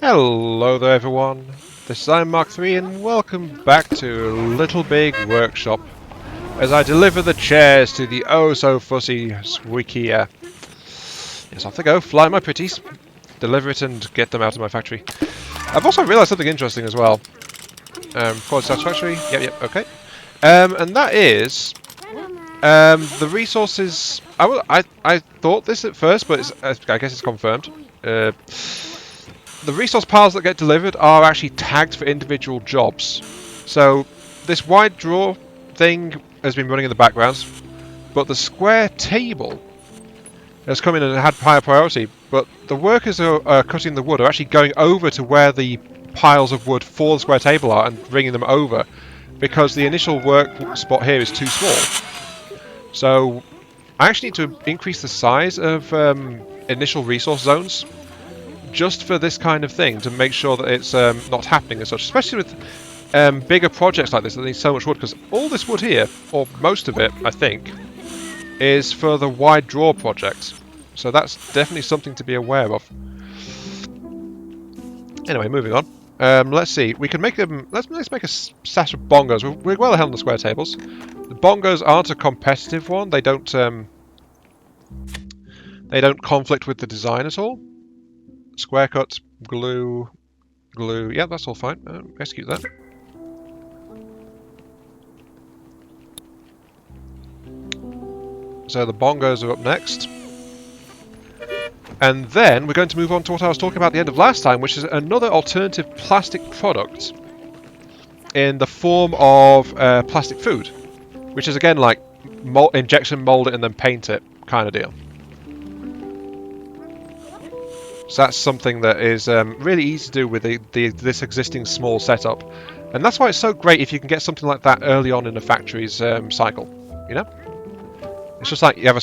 Hello there everyone, this is Mark3 and welcome back to Little Big Workshop as I deliver the chairs to the oh so fussy Squeakier. Yes, off they go, fly my pretties, deliver it and get them out of my factory. I've also realised something interesting as well. Quality satisfactory, yep, okay. And that is the resources. I thought this at first, but I guess it's confirmed. The resource piles that get delivered are actually tagged for individual jobs. So this wide draw thing has been running in the background, but the square table has come in and had higher priority. But the workers who are cutting the wood are actually going over to where the piles of wood for the square table are and bringing them over, because the initial work spot here is too small. So I actually need to increase the size of initial resource zones just for this kind of thing, to make sure that it's not happening as such, especially with bigger projects like this that need so much wood, because all this wood here, or most of it, I think, is for the wide draw projects. So that's definitely something to be aware of. Anyway, moving on. Let's see. We can make them. Let's make a set of bongos. We're well ahead on the square tables. The bongos aren't a competitive one. They don't conflict with the design at all. Square cut, glue. Yeah, that's all fine. Execute that. So the bongos are up next. And then we're going to move on to what I was talking about at the end of last time, which is another alternative plastic product in the form of plastic food, which is again like injection mold it and then paint it kind of deal. So that's something that is really easy to do with this existing small setup, and that's why it's so great if you can get something like that early on in a factory's cycle. You know, it's just like you have a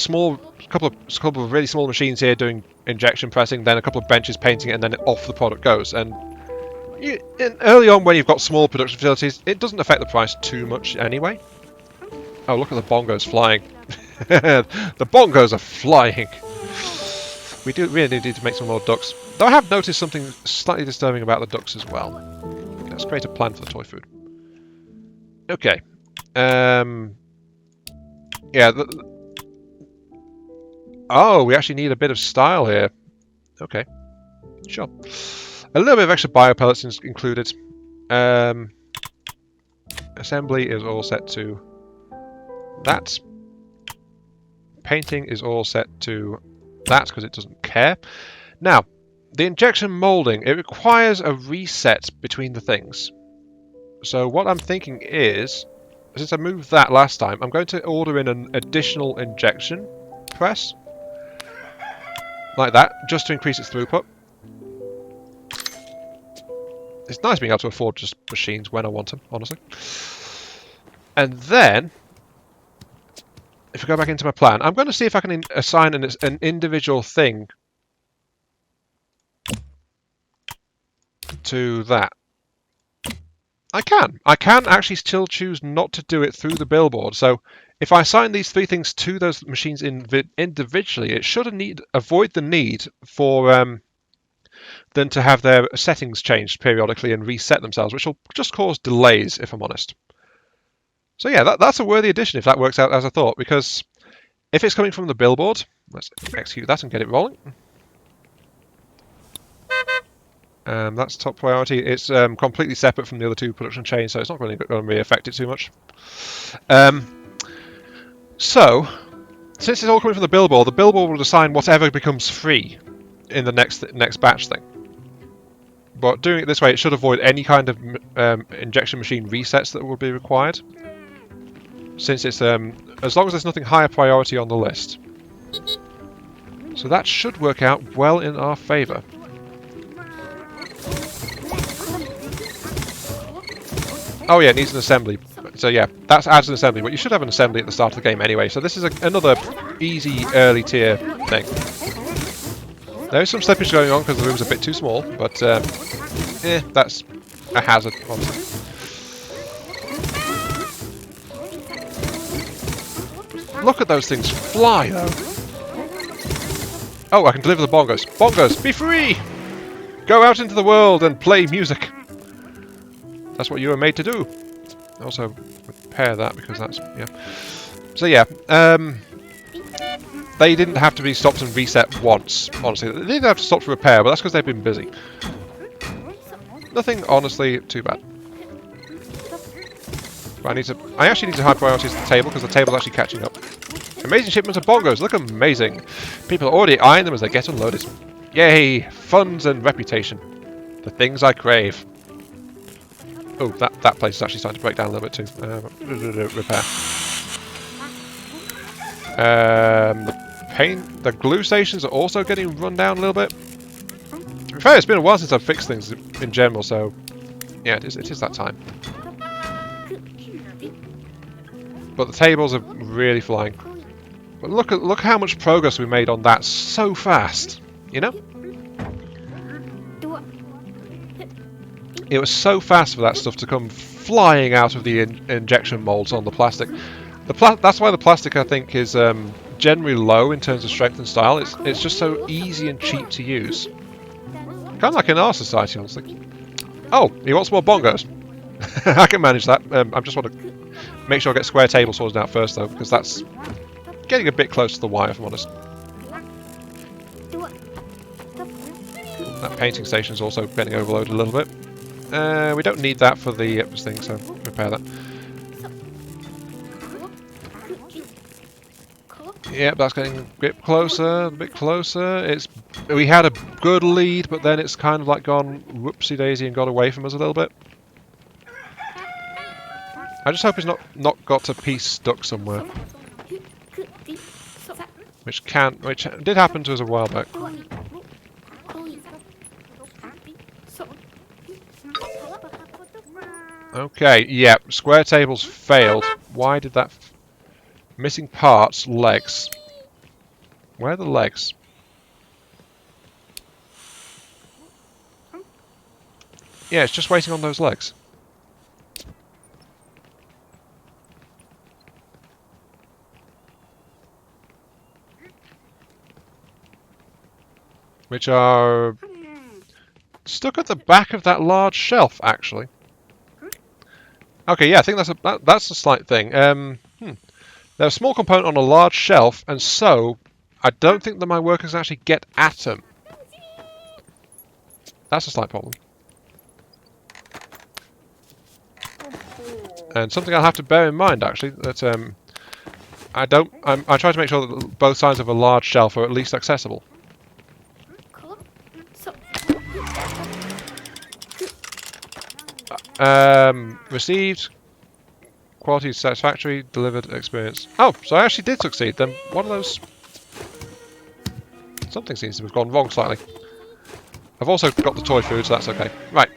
couple of really small machines here doing injection pressing, then a couple of benches painting it, and then off the product goes. And early on, when you've got small production facilities, it doesn't affect the price too much anyway. Oh, look at the bongos flying! The bongos are flying. We do really need to make some more ducks. Though I have noticed something slightly disturbing about the ducks as well. Let's create a plan for the toy food. Okay. Yeah. Oh, we actually need a bit of style here. Okay. Sure. A little bit of extra biopellets is included. Assembly is all set to that. Painting is all set to that because it doesn't care. Now, the injection molding, it requires a reset between the things. So what I'm thinking is, since I moved that last time, I'm going to order in an additional injection press. Like that, just to increase its throughput. It's nice being able to afford just machines when I want them, honestly. And then, if I go back into my plan, I'm going to see if I can assign an individual thing to that. I can actually still choose not to do it through the billboard. So if I assign these three things to those machines individually, it should avoid the need for them to have their settings changed periodically and reset themselves, which will just cause delays, if I'm honest. So yeah, that's a worthy addition if that works out as I thought, because if it's coming from the billboard, let's execute that and get it rolling. That's top priority. It's completely separate from the other two production chains, so it's not really going to really affect it too much. So, since it's all coming from the billboard will assign whatever becomes free in the next batch thing. But doing it this way, it should avoid any kind of injection machine resets that will be required, since it's as long as there's nothing higher priority on the list. So that should work out well in our favour. Oh yeah, it needs an assembly. So yeah, that adds an assembly, but you should have an assembly at the start of the game anyway. So this is another easy early tier thing. There is some slippage going on because the room's a bit too small, but that's a hazard, honestly. Look at those things fly, though. Oh, I can deliver the bongos. Bongos, be free! Go out into the world and play music. That's what you were made to do. Also, repair that because that's yeah. So yeah, they didn't have to be stopped and reset once. Honestly, they didn't have to stop to repair, but that's because they've been busy. Nothing, honestly, too bad. But I actually need to high prioritize the table because the table's actually catching up. Amazing shipments of bongos. Look amazing. People are already eyeing them as they get unloaded. Yay! Funds and reputation. The things I crave. Oh, that place is actually starting to break down a little bit too. Repair. The glue stations are also getting run down a little bit. To be fair, it's been a while since I've fixed things in general, so yeah, it is that time. But the tables are really flying. But look how much progress we made on that so fast. You know? It was so fast for that stuff to come flying out of the injection molds on the plastic. That's why the plastic, I think, is generally low in terms of strength and style. It's just so easy and cheap to use. Kind of like in our society, honestly. Oh, he wants more bongos. I can manage that. I just want to make sure I get square table sorted out first, though, because that's getting a bit close to the wire, if I'm honest. That painting station is also getting overloaded a little bit. We don't need that for the thing, so repair that. Yep, that's getting a bit closer, we had a good lead, but then it's kind of like gone whoopsie-daisy and got away from us a little bit. I just hope it's not got a piece stuck somewhere. Which did happen to us a while back. Okay, yeah, square tables failed. Why did that... Missing parts, legs. Where are the legs? Yeah, it's just waiting on those legs. Which are stuck at the back of that large shelf, actually. Okay, yeah, I think that's a slight thing. They're a small component on a large shelf, and so I don't think that my workers actually get at them. That's a slight problem. And something I'll have to bear in mind, actually, that I try to make sure that both sides of a large shelf are at least accessible. Received. Quality is satisfactory. Delivered experience. Oh, so I actually did succeed. Then one of those... Something seems to have gone wrong slightly. I've also got the toy food, so that's okay. Right.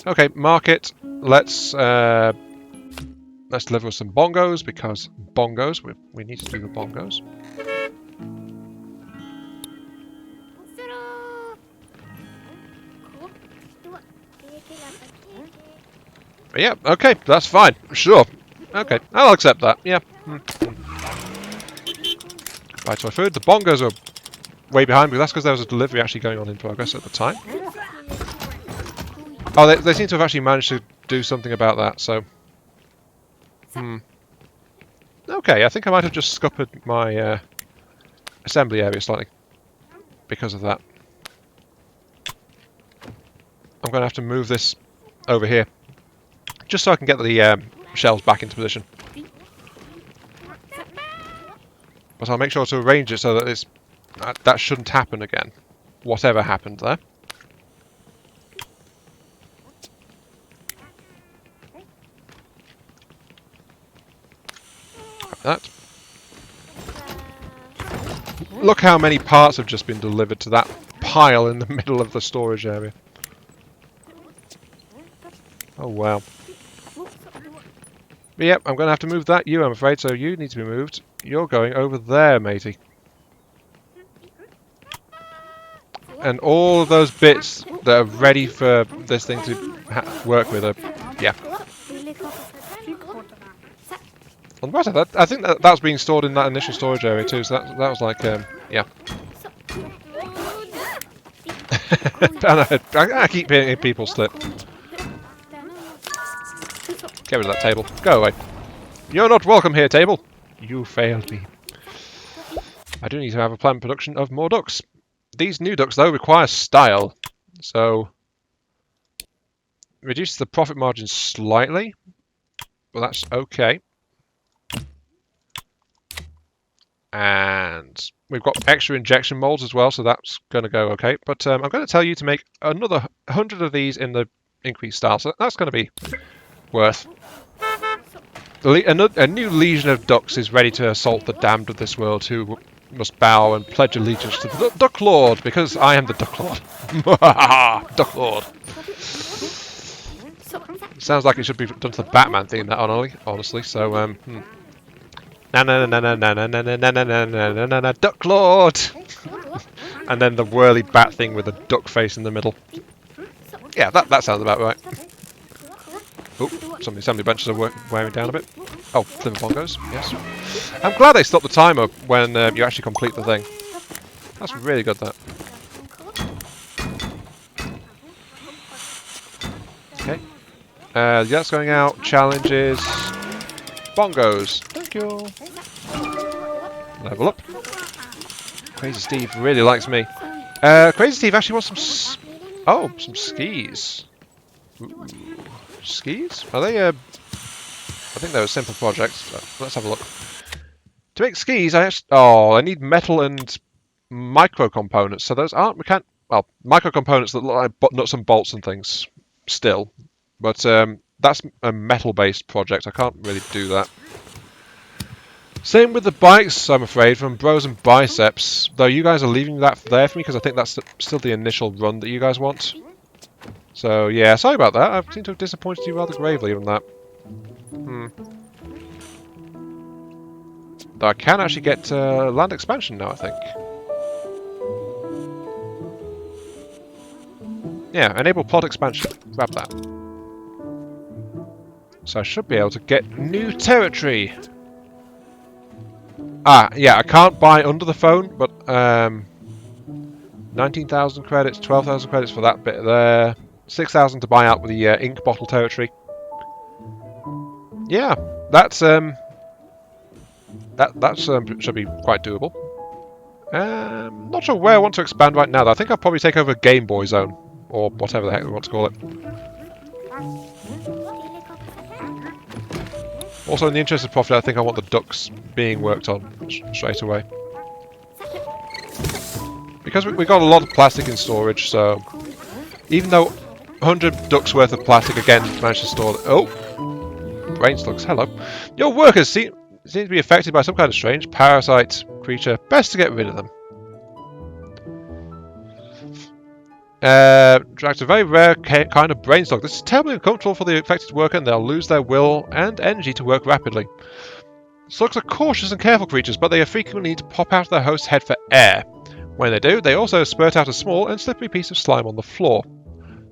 Okay, market. Let's deliver some bongos, because bongos. We need to do the bongos. Yeah, okay, that's fine. Sure. Okay, I'll accept that. Yeah. Buy toy food. The bongos are way behind, but that's because there was a delivery actually going on in progress at the time. Oh, they seem to have actually managed to do something about that, so... Okay, I think I might have just scuppered my assembly area slightly because of that. I'm going to have to move this over here, just so I can get the shelves back into position. But I'll make sure to arrange it so that that shouldn't happen again, whatever happened there. That. Look how many parts have just been delivered to that pile in the middle of the storage area. Oh wow. But yep, I'm going to have to move that I'm afraid, so you need to be moved. You're going over there, matey. And all of those bits that are ready for this thing to work with are... Yeah. On the right, I think that was being stored in that initial storage area too. So that was like yeah. I keep hearing people slip. Get rid of that table. Go away. You're not welcome here, table. You failed me. I do need to have a planned production of more ducks. These new ducks, though, require style. So, reduce the profit margin slightly. Well, that's okay. And we've got extra injection molds as well, so that's going to go okay. But I'm going to tell you to make another 100 of these in the increased style. So that's going to be worth. A new legion of ducks is ready to assault the damned of this world who must bow and pledge allegiance to the Duck Lord, because I am the Duck Lord. Duck Lord. Sounds like it should be done to the Batman theme, that honestly. So, na na na na na na na na na na na na na Duck Lord, and then the whirly bat thing with a duck face in the middle. Yeah, that sounds about right. Oh, some of the assembly benches are wearing down a bit. Oh, Plymouth bongos, yes. I'm glad they stopped the timer when you actually complete the thing. That's really good, that. Okay. That's going out. Challenges. Bongos. Thank you. Level up. Crazy Steve really likes me. Crazy Steve actually wants some skis. Ooh. Skis? Are they I think they're a simple project. So let's have a look. To make skis, I need metal and micro components. So those aren't micro components that look like nuts and bolts and things still. But that's a metal-based project. I can't really do that. Same with the bikes, I'm afraid, from Bros and Biceps. Though you guys are leaving that there for me because I think that's still the initial run that you guys want. So, yeah, sorry about that. I seem to have disappointed you rather gravely on that. Though I can actually get land expansion now, I think. Yeah, enable plot expansion. Grab that. So I should be able to get new territory. Ah, yeah, I can't buy under the phone, but 19,000 credits, 12,000 credits for that bit there. 6,000 to buy out with the ink bottle territory. Yeah, that's should be quite doable. Not sure where I want to expand right now, though. I think I'll probably take over Game Boy Zone, or whatever the heck we want to call it. Also, in the interest of profit, I think I want the ducks being worked on straight away. Because we got a lot of plastic in storage, so even though 100 ducks worth of plastic again managed to store. Oh, brain slugs. Hello. Your workers seem to be affected by some kind of strange parasite creature. Best to get rid of them. Attracts a very rare kind of brain slug. This is terribly uncomfortable for the affected worker, and they'll lose their will and energy to work rapidly. Slugs are cautious and careful creatures, but they are frequently need to pop out of their host's head for air. When they do, they also spurt out a small and slippery piece of slime on the floor.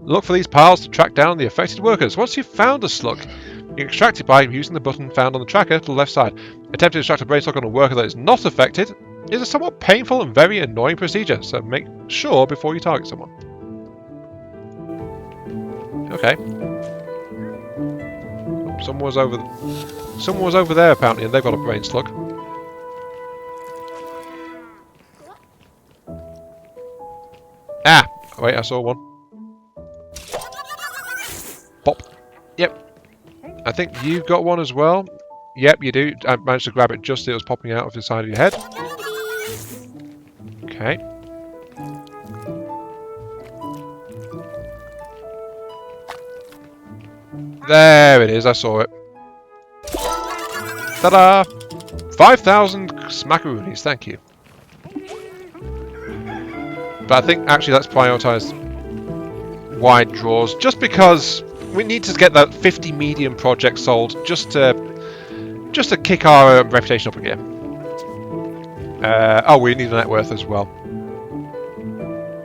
Look for these piles to track down the affected workers. Once you've found a slug, you can extract it by using the button found on the tracker to the left side. Attempting to extract a brain slug on a worker that is not affected is a somewhat painful and very annoying procedure, so make sure before you target someone. Okay. Someone was over there apparently, and they've got a brain slug. Ah! Wait, I saw one. Pop. Yep. I think you've got one as well. Yep, you do. I managed to grab it just as it was popping out of the side of your head. Okay. There it is, I saw it. Ta-da! 5,000 smackaroonies, thank you. But I think actually let's prioritise wide draws, just because we need to get that 50 medium project sold, just to kick our reputation up again. Oh, we need a net worth as well.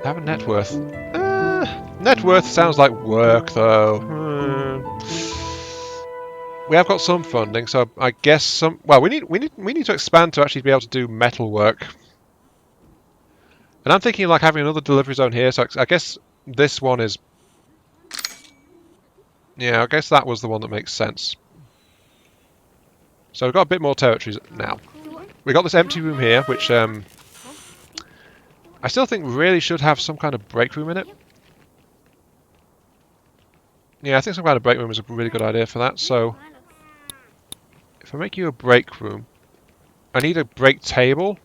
Have a net worth. Net worth sounds like work, though. we have got some funding, so I guess some. Well, we need to expand to actually be able to do metal work. And I'm thinking like having another delivery zone here. So I guess this one is. Yeah, I guess that was the one that makes sense. So we've got a bit more territories now. We got this empty room here, which I still think really should have some kind of break room in it. Yeah, I think some kind of break room is a really good idea for that. So if I make you a break room, I need a break table.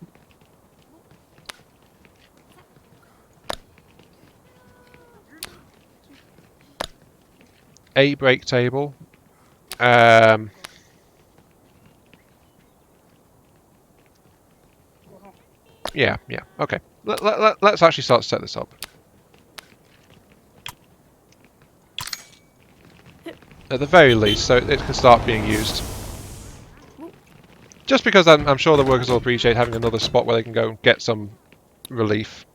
A break table. Yeah, okay. Let's actually start to set this up. At the very least, so it can start being used. Just because I'm sure the workers will appreciate having another spot where they can go and get some relief.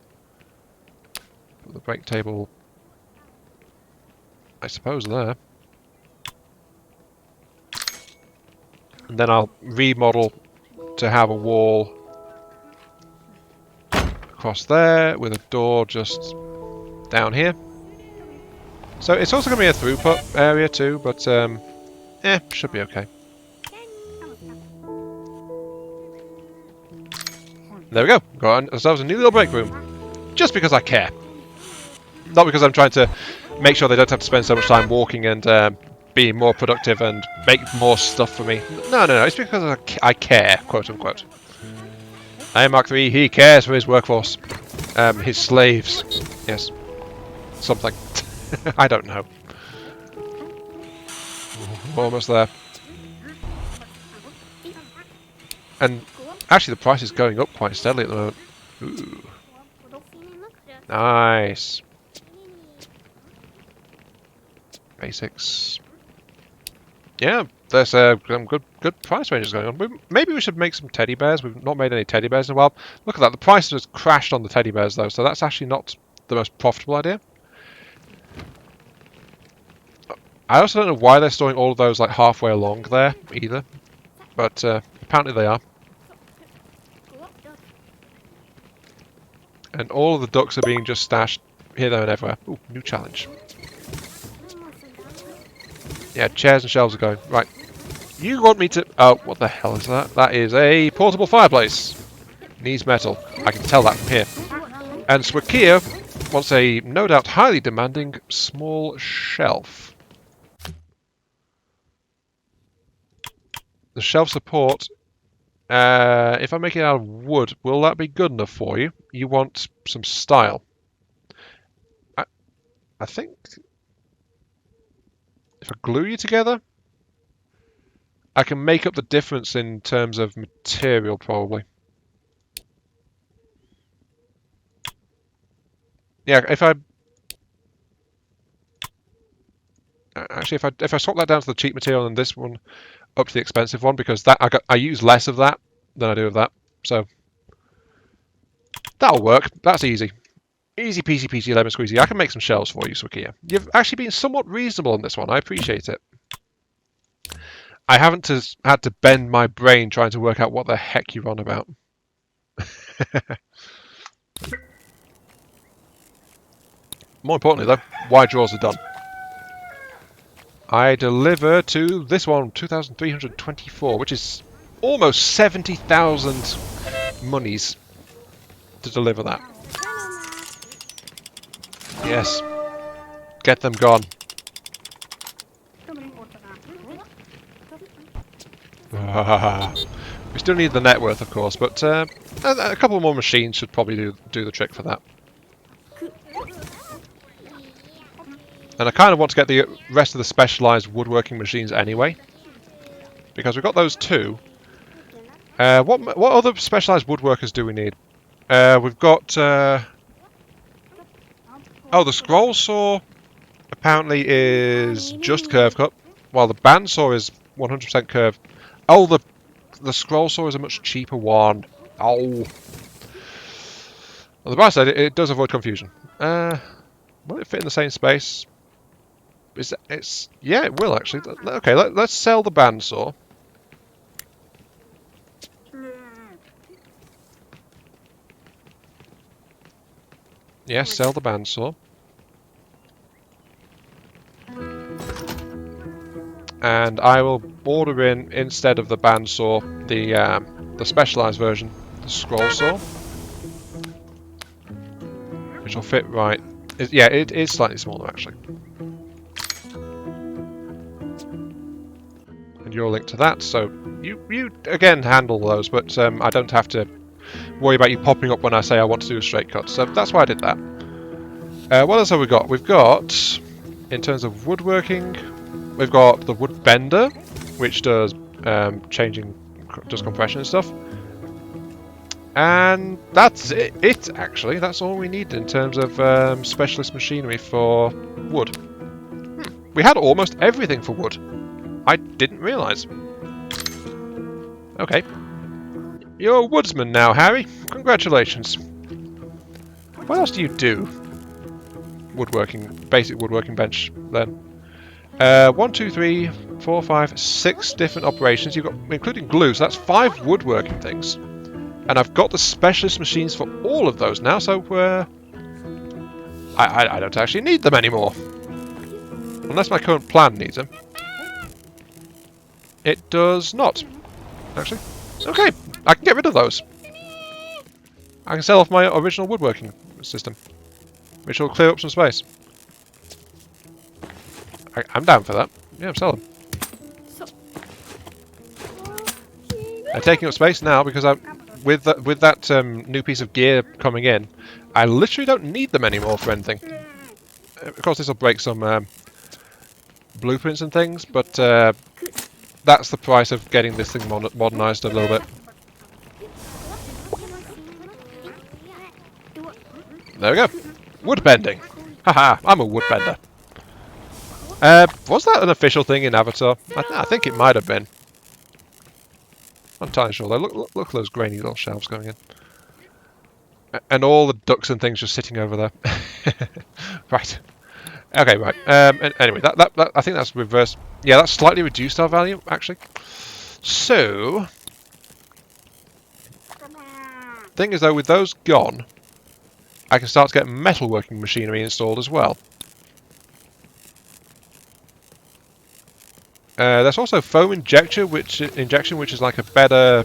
Put the break table, I suppose, there. And then I'll remodel to have a wall across there with a door just down here. So it's also going to be a throughput area too, but should be okay. There we go. Got ourselves a new little break room. Just because I care. Not because I'm trying to make sure they don't have to spend so much time walking and being more productive and make more stuff for me. No. It's because I care, quote unquote. Iron Mark III, he cares for his workforce. His slaves. Yes. Something. I don't know. Almost there. And actually the price is going up quite steadily at the moment. Ooh. Nice. Basics. Yeah, there's some good price ranges going on. Maybe we should make some teddy bears. We've not made any teddy bears in a while. Look at that. The price has crashed on the teddy bears though, so that's actually not the most profitable idea. I also don't know why they're storing all of those like halfway along there either, but apparently they are. And all of the ducks are being just stashed here, there, and everywhere. Ooh, new challenge. Yeah, chairs and shelves are going. Right. You want me to... Oh, what the hell is that? That is a portable fireplace. Needs metal. I can tell that from here. And Swakia wants a, no doubt, highly demanding small shelf. The shelf support... if I make it out of wood, will that be good enough for you? You want some style. I think... If I glue you together, I can make up the difference in terms of material, probably. Yeah, if I... Actually, if I swap that down to the cheap material and this one up to the expensive one, because that I use less of that than I do of that, so that'll work. That's easy. Easy peasy lemon squeezy. I can make some shells for you, Swakia. You've actually been somewhat reasonable on this one. I appreciate it. I haven't had to bend my brain trying to work out what the heck you're on about. More importantly, though, wide drawers are done. I deliver to this one, 2,324, which is almost 70,000 monies to deliver that. Yes. Get them gone. We still need the net worth, of course, but a couple more machines should probably do the trick for that. And I kind of want to get the rest of the specialised woodworking machines anyway, because we've got those two. What other specialised woodworkers do we need? We've got... Oh, the scroll saw apparently is just curve cut, while the bandsaw is 100% curve. Oh, the scroll saw is a much cheaper one. Oh. On the bright side, it does avoid confusion. Will it fit in the same space? Yeah, it will actually. Okay, let's sell the bandsaw. Yes, sell the bandsaw. And I will order in, instead of the bandsaw, the specialised version, the scroll saw, which will fit right. Yeah, it is slightly smaller actually. And you're linked to that, so you again handle those, but I don't have to worry about you popping up when I say I want to do a straight cut. So that's why I did that. What else have we got? We've got, in terms of woodworking, we've got the wood bender, which does does compression and stuff. And that's it actually. That's all we need in terms of specialist machinery for wood. We had almost everything for wood. I didn't realise. Okay. You're a woodsman now, Harry. Congratulations. What else do you do? Woodworking, basic woodworking bench then. 1, 2, 3, 4, 5, 6 different operations. You've got, including glue, so that's 5 woodworking things. And I've got the specialist machines for all of those now, so I don't actually need them anymore. Unless my current plan needs them. It does not, actually. Okay, I can get rid of those. I can sell off my original woodworking system, which will clear up some space. I'm down for that. Yeah, I'm selling. I'm taking up space now because with that new piece of gear coming in, I literally don't need them anymore for anything. Of course, this will break some blueprints and things, but that's the price of getting this thing modernized a little bit. There we go. Wood bending. Haha, I'm a wood bender. Was that an official thing in Avatar? I think it might have been. I'm entirely sure. Look at those grainy little shelves going in. And all the ducks and things just sitting over there. Right. Okay, right. Anyway, that I think that's reversed. Yeah, that's slightly reduced our value, actually. So, thing is though, with those gone, I can start to get metalworking machinery installed as well. There's also foam injection, which is like a better,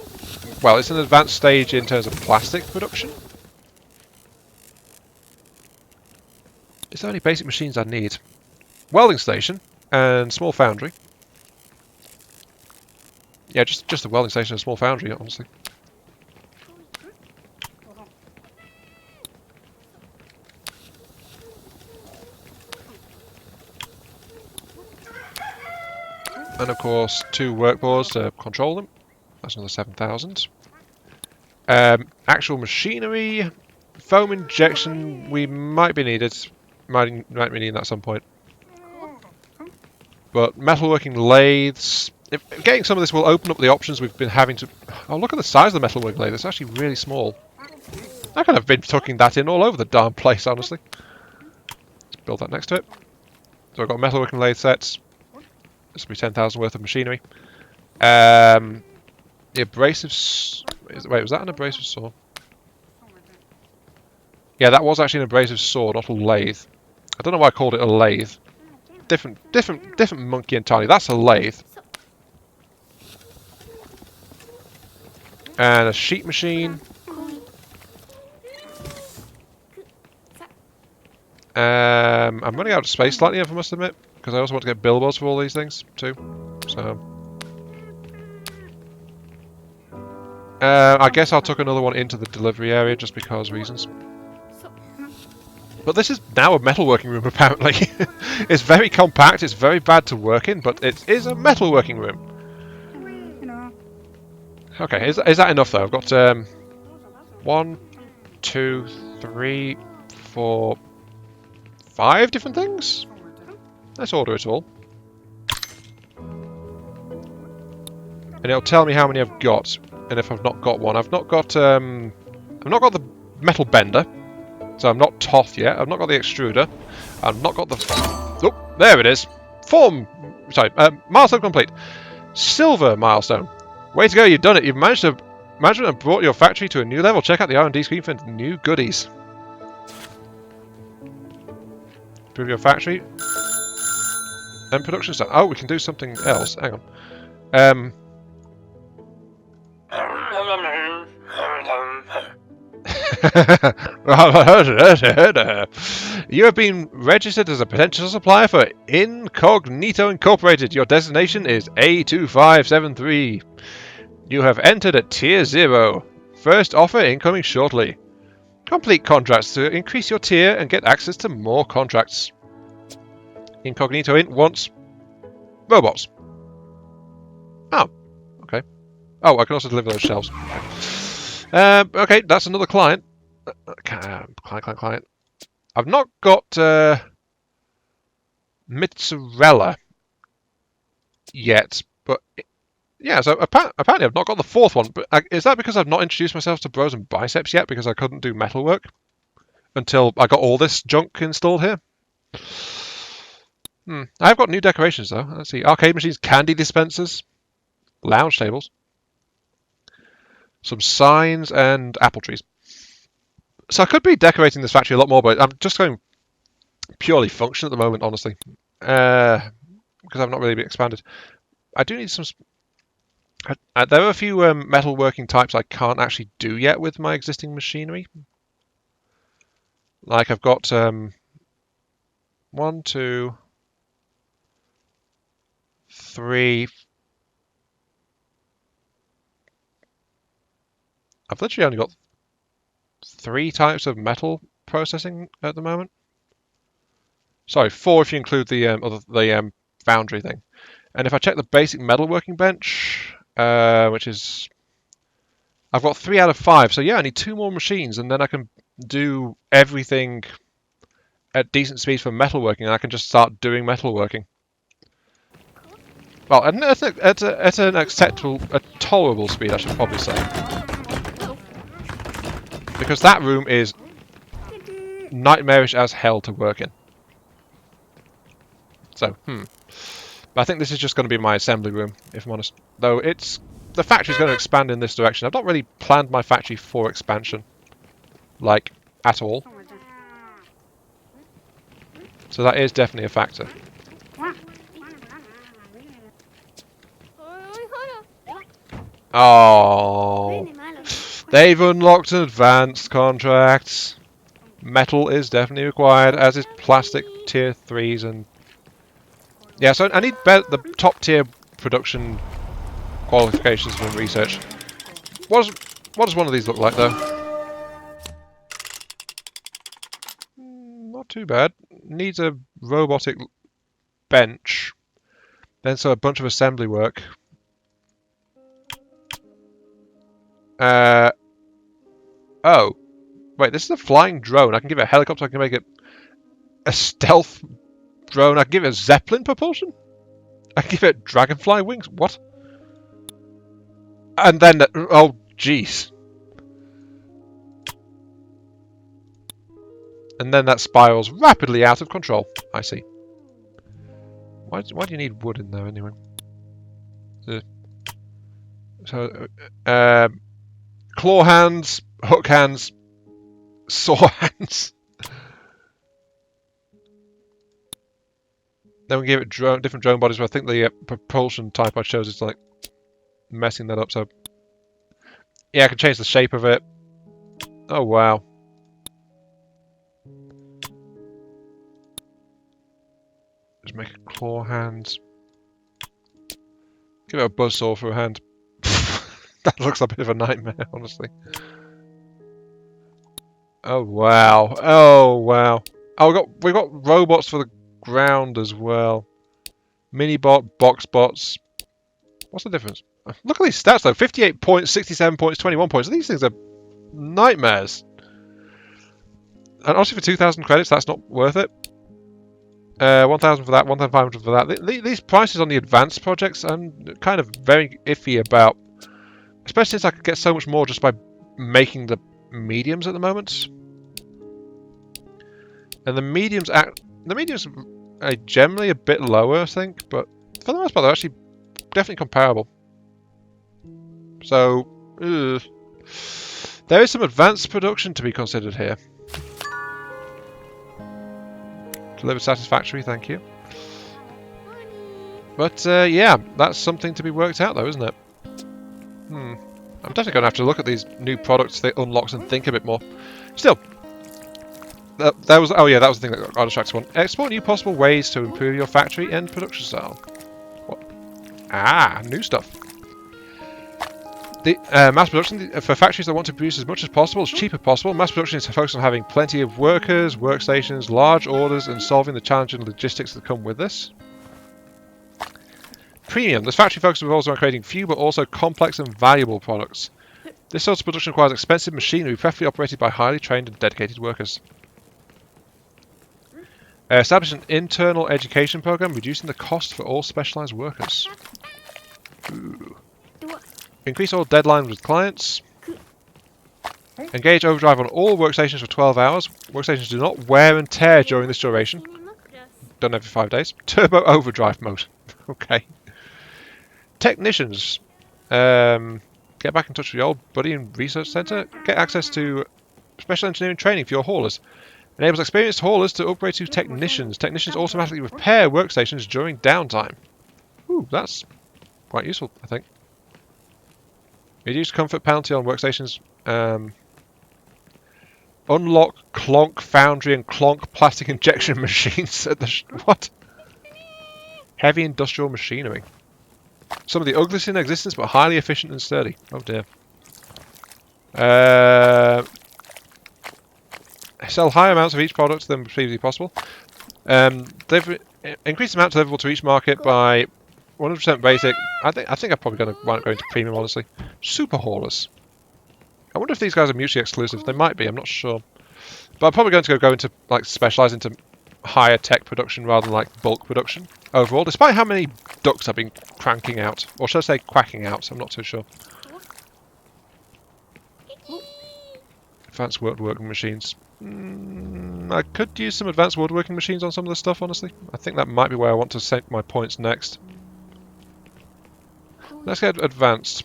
well, it's an advanced stage in terms of plastic production. Is there any basic machines I need? Welding station and small foundry. Yeah, just a welding station and a small foundry, honestly. And of course, 2 work boards to control them. That's another 7,000. Actual machinery, foam injection, we might be needed. Might be needing that at some point. But metalworking lathes, getting some of this will open up the options we've been having to. Oh, look at the size of the metalworking lathe. It's actually really small. I could have been tucking that in all over the darn place, honestly. Let's build that next to it. So I've got metalworking lathe sets. This will be 10,000 worth of machinery. The abrasive... Wait, was that an abrasive saw? Yeah, that was actually an abrasive saw, not a lathe. I don't know why I called it a lathe. Different monkey entirely. That's a lathe. And a sheet machine. I'm running out of space slightly, if I must admit, because I also want to get billboards for all these things too. So I guess I'll tuck another one into the delivery area just because reasons. But this is now a metalworking room, apparently. It's very compact, it's very bad to work in, but it is a metalworking room. Okay, is that enough though? I've got 1, 2, 3, 4, 5 different things? Let's order it all. And it'll tell me how many I've got, and if I've not got one. I've not got the metal bender, so I'm not Toth yet. I've not got the extruder. I've not got the... Oh, there it is. Milestone complete. Silver milestone. Way to go, you've done it. You've management have brought your factory to a new level. Check out the R&D screen for new goodies. Improve your factory. And production stuff. Oh, we can do something else. Hang on. You have been registered as a potential supplier for Incognito Incorporated. Your designation is A2573. You have entered at Tier 0. First offer incoming shortly. Complete contracts to increase your tier and get access to more contracts. Incognito Inc. wants robots. Oh, okay. Oh, I can also deliver those shelves. Okay, that's another client. Client. I've not got mozzarella yet, but yeah. So apparently I've not got the fourth one. But is that because I've not introduced myself to Bros and Biceps yet? Because I couldn't do metalwork until I got all this junk installed here. I've got new decorations though. Let's see: arcade machines, candy dispensers, lounge tables, some signs, and apple trees. So I could be decorating this factory a lot more, but I'm just going purely function at the moment, honestly, because I've not really been expanded. I do need some. There are a few metalworking types I can't actually do yet with my existing machinery. Like I've got 1, 2, 3. I've literally only got 3 types of metal processing at the moment. Sorry, 4 if you include the foundry thing. And if I check the basic metalworking bench, which is... I've got 3 out of 5, so yeah, I need 2 more machines, and then I can do everything at decent speed for metalworking, and I can just start doing metalworking. Well, at an acceptable, a tolerable speed, I should probably say. Because that room is nightmarish as hell to work in. So, But I think this is just going to be my assembly room, if I'm honest. Though the factory's going to expand in this direction. I've not really planned my factory for expansion. Like, at all. So that is definitely a factor. Oh, they've unlocked advanced contracts. Metal is definitely required, as is plastic tier 3s and... Yeah, so I need the top tier production qualifications from research. What does one of these look like, though? Not too bad. Needs a robotic bench. Then so a bunch of assembly work. Oh. Wait, this is a flying drone. I can give it a helicopter, I can make it a stealth drone. I can give it a Zeppelin propulsion? I can give it dragonfly wings? What? And then... oh, jeez. And then that spirals rapidly out of control. I see. Why do you need wood in there anyway? So, claw hands, hook hands, saw hands. Then we give it different drone bodies, but I think the propulsion type I chose is like messing that up. So yeah, I can change the shape of it. Oh wow. Just make it claw hands. Give it a buzzsaw for a hand. That looks a bit of a nightmare, honestly. Oh wow! Oh wow! Oh, we got robots for the ground as well. Minibot, box bots. What's the difference? Look at these stats though: 58 points, 67 points, 21 points. These things are nightmares. And honestly, for 2,000 credits, that's not worth it. 1,000 for that, 1,500 for that. These prices on the advanced projects, I'm kind of very iffy about. Especially since I could get so much more just by making the mediums at the moment. And the mediums generally a bit lower, I think, but for the most part, they're actually definitely comparable. So, there is some advanced production to be considered here. Delivered satisfactory, thank you. But yeah, that's something to be worked out, though, isn't it? I'm definitely going to have to look at these new products they unlocks and think a bit more. Still, that was the thing that got distracted one. Explore new possible ways to improve your factory and production style. What? Ah, new stuff. The mass production for factories that want to produce as much as possible, as cheap as possible. Mass production is focused on having plenty of workers, workstations, large orders, and solving the challenging logistics that come with this. Premium. This factory focus revolves around creating few but also complex and valuable products. This sort of production requires expensive machinery, preferably operated by highly trained and dedicated workers. Establish an internal education program, reducing the cost for all specialized workers. Ooh. Increase all deadlines with clients. Engage overdrive on all workstations for 12 hours. Workstations do not wear and tear during this duration. Done every 5 days. Turbo overdrive mode. Okay. Technicians. Get back in touch with your old buddy in research center. Get access to special engineering training for your haulers. Enables experienced haulers to upgrade to technicians. Technicians automatically repair workstations during downtime. Ooh, that's quite useful, I think. Reduce comfort penalty on workstations. Unlock Clonk Foundry and Clonk plastic injection machines at the what? Heavy industrial machinery. Some of the ugliest in existence, but highly efficient and sturdy. Oh dear. Sell higher amounts of each product than previously possible. They've increased the amount deliverable to each market by 100% basic. I think I'm probably going to wind up going to premium, honestly. Super haulers. I wonder if these guys are mutually exclusive. They might be. I'm not sure. But I'm probably going to go into like specialize into higher tech production rather than like bulk production overall. Despite how many ducks I've been cranking out, or should I say quacking out? I'm not too sure. Advanced woodworking machines. I could use some advanced woodworking machines on some of this stuff, honestly. I think that might be where I want to set my points next. Let's get advanced.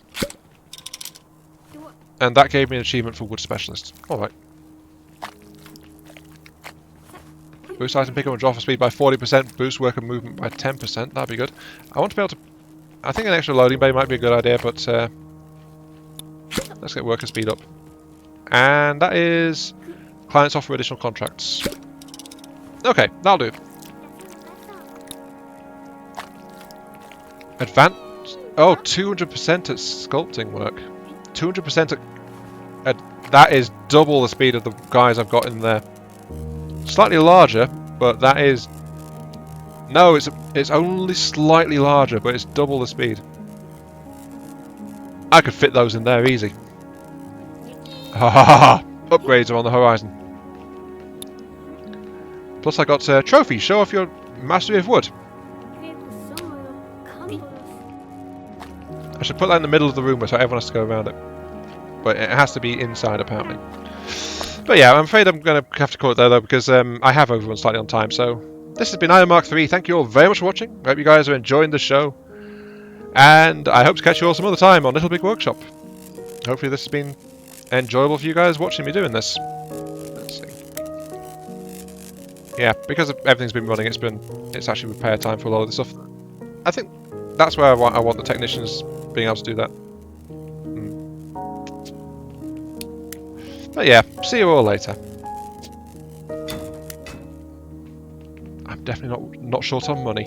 And that gave me an achievement for wood specialist. Alright. Boost item pickup and drop for speed by 40%. Boost worker movement by 10%. That'd be good. I want to be able to... I think an extra loading bay might be a good idea, but... let's get worker speed up. And that is... Clients offer additional contracts. Okay, that'll do. Advanced... Oh, 200% at sculpting work. 200% at... That is double the speed of the guys I've got in there. Slightly larger, but that is... No, it's only slightly larger, but it's double the speed. I could fit those in there easy. Ha ha ha! Upgrades are on the horizon. Plus I got trophies. Show off your mastery of wood. I should put that in the middle of the room so everyone has to go around it. But it has to be inside, apparently. But yeah, I'm afraid I'm going to have to call it there, though, because I have overrun slightly on time. So this has been Iron Mark 3. Thank you all very much for watching. I hope you guys are enjoying the show. And I hope to catch you all some other time on Little Big Workshop. Hopefully this has been enjoyable for you guys watching me doing this. Let's see. Yeah, because everything's been running, it's actually repair time for a lot of this stuff. I think that's where I want the technicians being able to do that. But yeah, see you all later. I'm definitely not short on money.